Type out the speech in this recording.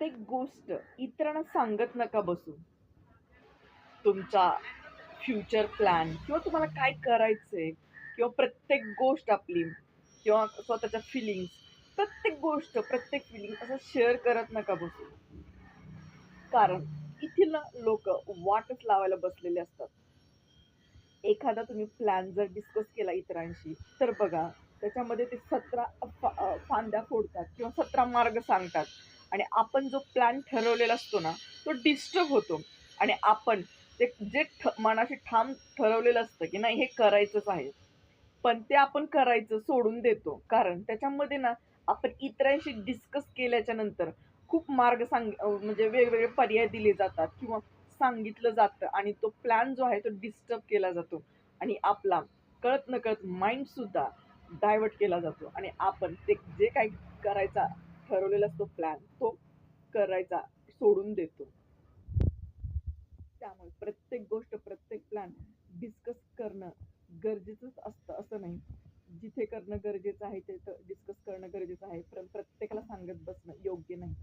प्रत्येक गोष्ट इतरांना सांगत नका बसू. तुमचा फ्युचर प्लॅन किंवा तुम्हाला काय करायचंय किंवा प्रत्येक गोष्ट आपली किंवा स्वतःच्या फिलिंग्स, प्रत्येक गोष्ट, प्रत्येक फिलिंग असं शेअर करत नका बसू. कारण इथे ना लोकं वाटच लावायला बसलेले असतात. एखादा तुम्ही प्लॅन जर डिस्कस केला इतरांशी, तर बघा त्याच्यामध्ये ते 17 फांद्या फोडतात किंवा 17 मार्ग सांगतात आणि आपण जो प्लॅन ठरवलेला असतो ना, तो डिस्टर्ब होतो आणि आपण ते जे मनाशी ठाम ठरवलेलं असतं, की नाही हे करायचंच आहे. पण ते आपण करायचं सोडून देतो. कारण त्याच्यामध्ये ना आपण इतरांशी डिस्कस केल्याच्या नंतर खूप मार्ग म्हणजे वेगवेगळे पर्याय दिले जातात किंवा सांगितलं जातं आणि तो प्लॅन जो आहे तो डिस्टर्ब केला जातो आणि आपला कळत-नकळत माइंडसुद्धा डायव्हर्ट केला जातो आणि आपण ते जे काही करायचा ठरवलेला असतो प्लॅन, तो करायचा सोडून देतो. त्यामुळे प्रत्येक गोष्ट, प्रत्येक प्लॅन डिस्कस करणं गरजेचंच असतं असं नाही. जिथे करणं गरजेचं आहे तिथं डिस्कस करणं गरजेचं आहे. पण प्रत्येकाला सांगत बसणं योग्य नाही.